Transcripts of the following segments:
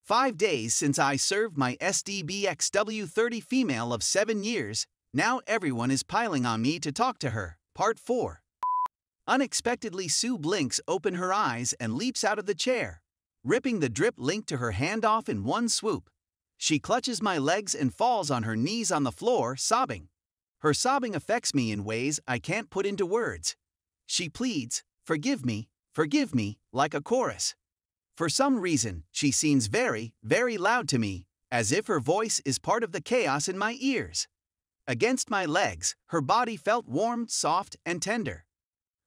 5 days since I served my STBXW 30 female of 7 years, now everyone is piling on me to talk to her. Part 4. Unexpectedly, Sue blinks open her eyes and leaps out of the chair, ripping the drip link to her hand off in one swoop. She clutches my legs and falls on her knees on the floor, sobbing. Her sobbing affects me in ways I can't put into words. She pleads, forgive me, like a chorus. For some reason, she seems very, very loud to me, as if her voice is part of the chaos in my ears. Against my legs, her body felt warm, soft, and tender.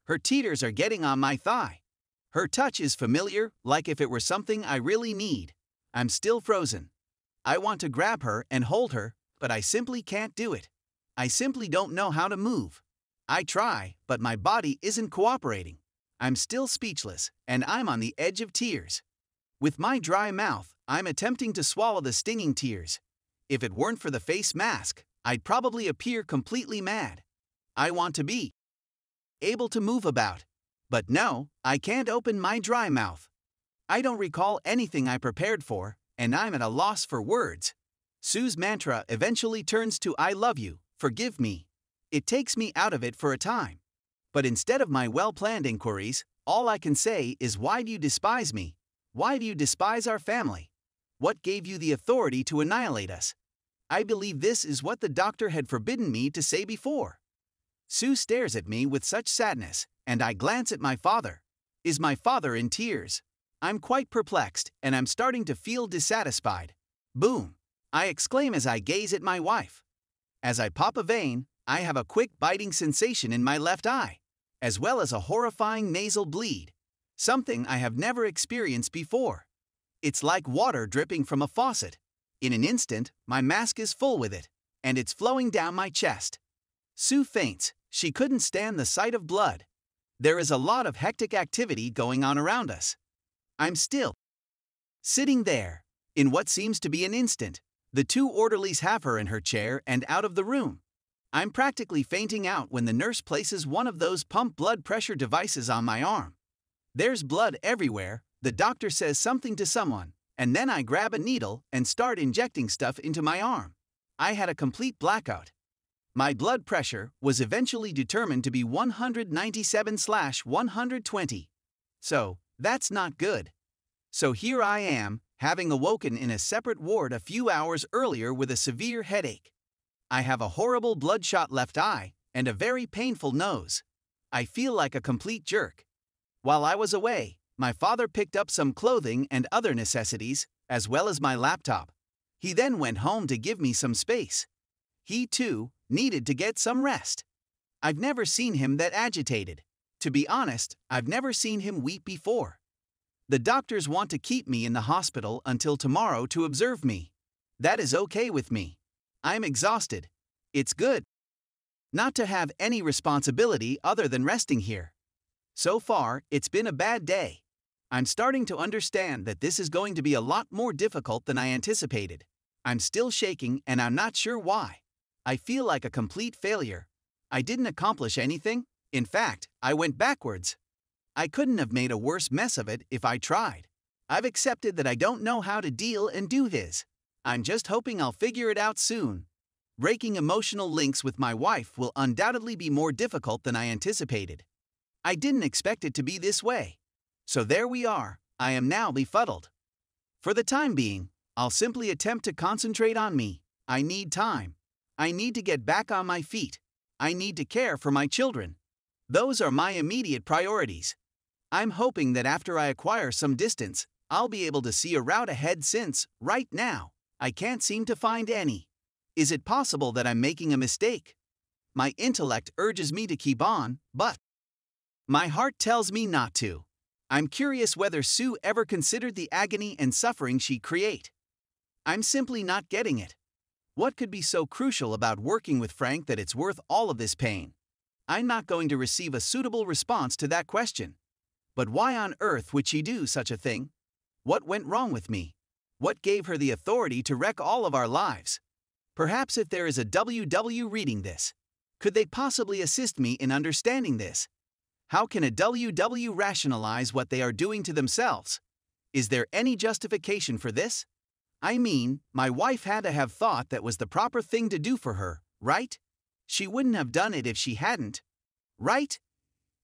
Her teeters are getting on my thigh. Her touch is familiar, like if it were something I really need. I'm still frozen. I want to grab her and hold her, but I simply can't do it. I simply don't know how to move. I try, but my body isn't cooperating. I'm still speechless, and I'm on the edge of tears. With my dry mouth, I'm attempting to swallow the stinging tears. If it weren't for the face mask, I'd probably appear completely mad. I want to be able to move about. But no, I can't open my dry mouth. I don't recall anything I prepared for, and I'm at a loss for words. Sue's mantra eventually turns to I love you, forgive me. It takes me out of it for a time. But instead of my well-planned inquiries, all I can say is, why do you despise me? Why do you despise our family? What gave you the authority to annihilate us? I believe this is what the doctor had forbidden me to say before. Sue stares at me with such sadness, and I glance at my father. Is my father in tears? I'm quite perplexed, and I'm starting to feel dissatisfied. Boom! I exclaim as I gaze at my wife. As I pop a vein, I have a quick biting sensation in my left eye, as well as a horrifying nasal bleed, something I have never experienced before. It's like water dripping from a faucet. In an instant, my mask is full with it, and it's flowing down my chest. Sue faints. She couldn't stand the sight of blood. There is a lot of hectic activity going on around us. I'm still sitting there. In what seems to be an instant, the 2 orderlies have her in her chair and out of the room. I'm practically fainting out when the nurse places one of those pump blood pressure devices on my arm. There's blood everywhere. The doctor says something to someone, and then I grab a needle and start injecting stuff into my arm. I had a complete blackout. My blood pressure was eventually determined to be 197/120. So, that's not good. So here I am, having awoken in a separate ward a few hours earlier with a severe headache. I have a horrible bloodshot left eye and a very painful nose. I feel like a complete jerk. While I was away, my father picked up some clothing and other necessities, as well as my laptop. He then went home to give me some space. He, too, needed to get some rest. I've never seen him that agitated. To be honest, I've never seen him weep before. The doctors want to keep me in the hospital until tomorrow to observe me. That is okay with me. I'm exhausted. It's good not to have any responsibility other than resting here. So far, it's been a bad day. I'm starting to understand that this is going to be a lot more difficult than I anticipated. I'm still shaking and I'm not sure why. I feel like a complete failure. I didn't accomplish anything. In fact, I went backwards. I couldn't have made a worse mess of it if I tried. I've accepted that I don't know how to deal and do this. I'm just hoping I'll figure it out soon. Breaking emotional links with my wife will undoubtedly be more difficult than I anticipated. I didn't expect it to be this way. So there we are. I am now befuddled. For the time being, I'll simply attempt to concentrate on me. I need time. I need to get back on my feet. I need to care for my children. Those are my immediate priorities. I'm hoping that after I acquire some distance, I'll be able to see a route ahead since, right now, I can't seem to find any. Is it possible that I'm making a mistake? My intellect urges me to keep on, but my heart tells me not to. I'm curious whether Sue ever considered the agony and suffering she'd create. I'm simply not getting it. What could be so crucial about working with Frank that it's worth all of this pain? I'm not going to receive a suitable response to that question. But why on earth would she do such a thing? What went wrong with me? What gave her the authority to wreck all of our lives? Perhaps if there is a WW reading this, could they possibly assist me in understanding this? How can a WW rationalize what they are doing to themselves? Is there any justification for this? I mean, my wife had to have thought that was the proper thing to do for her, right? She wouldn't have done it if she hadn't, right?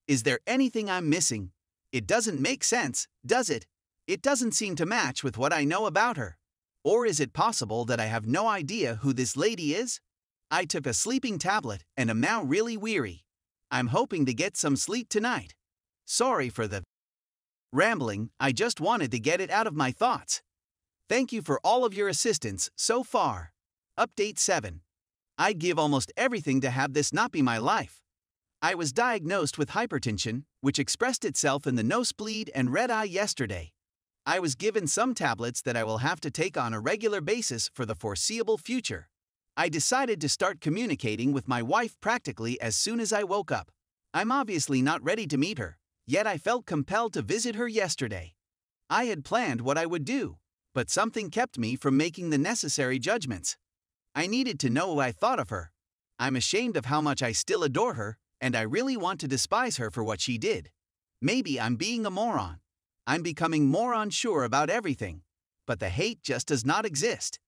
Is there anything I'm missing? It doesn't make sense, does it? It doesn't seem to match with what I know about her. Or is it possible that I have no idea who this lady is? I took a sleeping tablet and am now really weary. I'm hoping to get some sleep tonight. Sorry for the rambling, I just wanted to get it out of my thoughts. Thank you for all of your assistance so far. Update 7. I'd give almost everything to have this not be my life. I was diagnosed with hypertension, which expressed itself in the nosebleed and red eye yesterday. I was given some tablets that I will have to take on a regular basis for the foreseeable future. I decided to start communicating with my wife practically as soon as I woke up. I'm obviously not ready to meet her, yet I felt compelled to visit her yesterday. I had planned what I would do, but something kept me from making the necessary judgments. I needed to know what I thought of her. I'm ashamed of how much I still adore her, and I really want to despise her for what she did. Maybe I'm being a moron. I'm becoming more unsure about everything. But the hate just does not exist.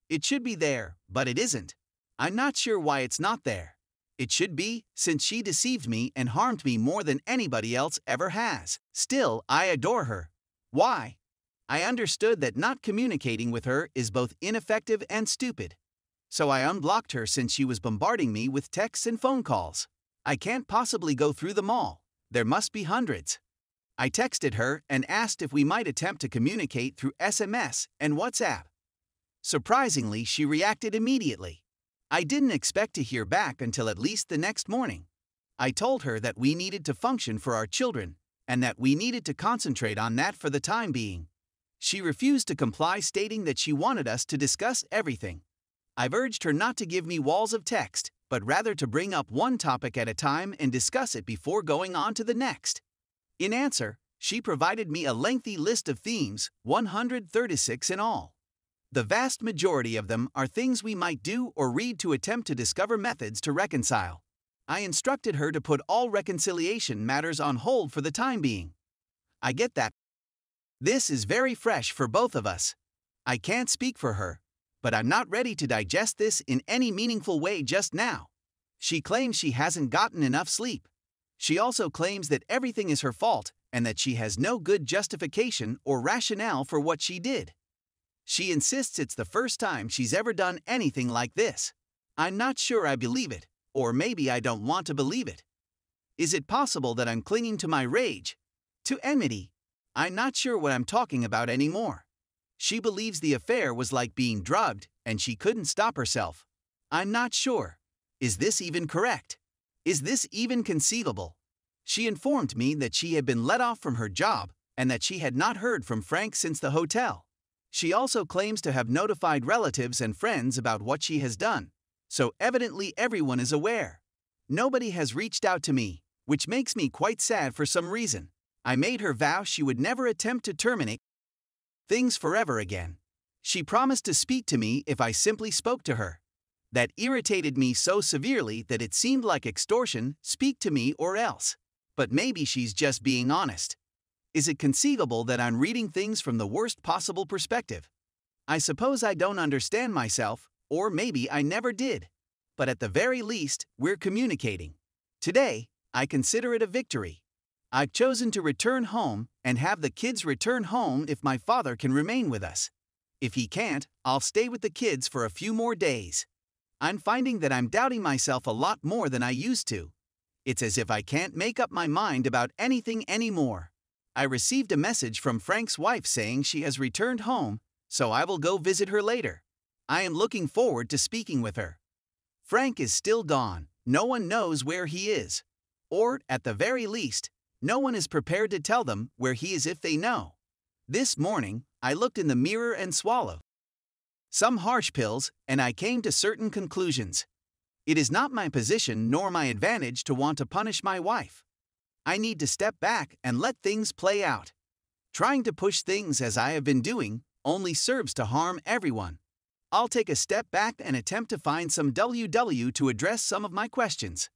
It should be there, but it isn't. I'm not sure why it's not there. It should be, since she deceived me and harmed me more than anybody else ever has. Still, I adore her. Why? I understood that not communicating with her is both ineffective and stupid. So I unblocked her since she was bombarding me with texts and phone calls. I can't possibly go through them all. There must be hundreds. I texted her and asked if we might attempt to communicate through SMS and WhatsApp. Surprisingly, she reacted immediately. I didn't expect to hear back until at least the next morning. I told her that we needed to function for our children and that we needed to concentrate on that for the time being. She refused to comply, stating that she wanted us to discuss everything. I've urged her not to give me walls of text, but rather to bring up one topic at a time and discuss it before going on to the next. In answer, she provided me a lengthy list of themes, 136 in all. The vast majority of them are things we might do or read to attempt to discover methods to reconcile. I instructed her to put all reconciliation matters on hold for the time being. I get that. This is very fresh for both of us. I can't speak for her, but I'm not ready to digest this in any meaningful way just now. She claims she hasn't gotten enough sleep. She also claims that everything is her fault and that she has no good justification or rationale for what she did. She insists it's the first time she's ever done anything like this. I'm not sure I believe it, or maybe I don't want to believe it. Is it possible that I'm clinging to my rage? To enmity? I'm not sure what I'm talking about anymore. She believes the affair was like being drugged and she couldn't stop herself. I'm not sure. Is this even correct? Is this even conceivable? She informed me that she had been let off from her job and that she had not heard from Frank since the hotel. She also claims to have notified relatives and friends about what she has done, so evidently everyone is aware. Nobody has reached out to me, which makes me quite sad for some reason. I made her vow she would never attempt to terminate things forever again. She promised to speak to me if I simply spoke to her. That irritated me so severely that it seemed like extortion, speak to me or else. But maybe she's just being honest. Is it conceivable that I'm reading things from the worst possible perspective? I suppose I don't understand myself, or maybe I never did. But at the very least, we're communicating. Today, I consider it a victory. I've chosen to return home and have the kids return home if my father can remain with us. If he can't, I'll stay with the kids for a few more days. I'm finding that I'm doubting myself a lot more than I used to. It's as if I can't make up my mind about anything anymore. I received a message from Frank's wife saying she has returned home, so I will go visit her later. I am looking forward to speaking with her. Frank is still gone. No one knows where he is. Or, at the very least, no one is prepared to tell them where he is if they know. This morning, I looked in the mirror and swallowed some harsh pills, and I came to certain conclusions. It is not my position nor my advantage to want to punish my wife. I need to step back and let things play out. Trying to push things as I have been doing only serves to harm everyone. I'll take a step back and attempt to find some WW to address some of my questions.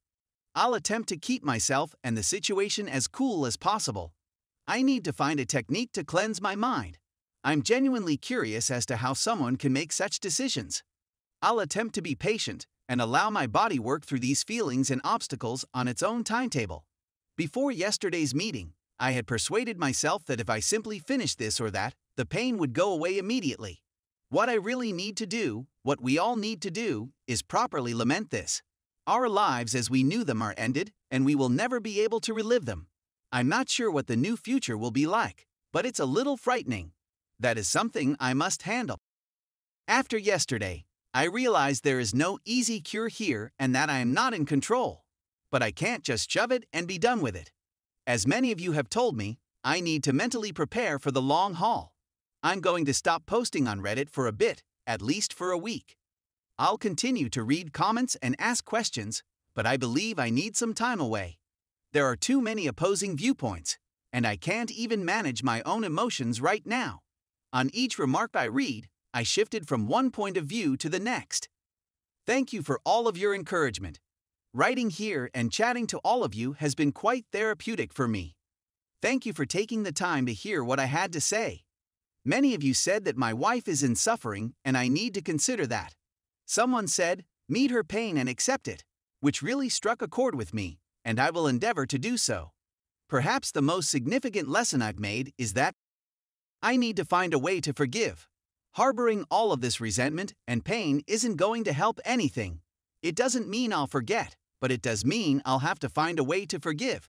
I'll attempt to keep myself and the situation as cool as possible. I need to find a technique to cleanse my mind. I'm genuinely curious as to how someone can make such decisions. I'll attempt to be patient and allow my body work through these feelings and obstacles on its own timetable. Before yesterday's meeting, I had persuaded myself that if I simply finished this or that, the pain would go away immediately. What I really need to do, what we all need to do, is properly lament this. Our lives as we knew them are ended, and we will never be able to relive them. I'm not sure what the new future will be like, but it's a little frightening. That is something I must handle. After yesterday, I realized there is no easy cure here and that I am not in control. But I can't just shove it and be done with it. As many of you have told me, I need to mentally prepare for the long haul. I'm going to stop posting on Reddit for a bit, at least for a week. I'll continue to read comments and ask questions, but I believe I need some time away. There are too many opposing viewpoints, and I can't even manage my own emotions right now. On each remark I read, I shifted from one point of view to the next. Thank you for all of your encouragement. Writing here and chatting to all of you has been quite therapeutic for me. Thank you for taking the time to hear what I had to say. Many of you said that my wife is in suffering and I need to consider that. Someone said, meet her pain and accept it, which really struck a chord with me, and I will endeavor to do so. Perhaps the most significant lesson I've made is that I need to find a way to forgive. Harboring all of this resentment and pain isn't going to help anything. It doesn't mean I'll forget, but it does mean I'll have to find a way to forgive.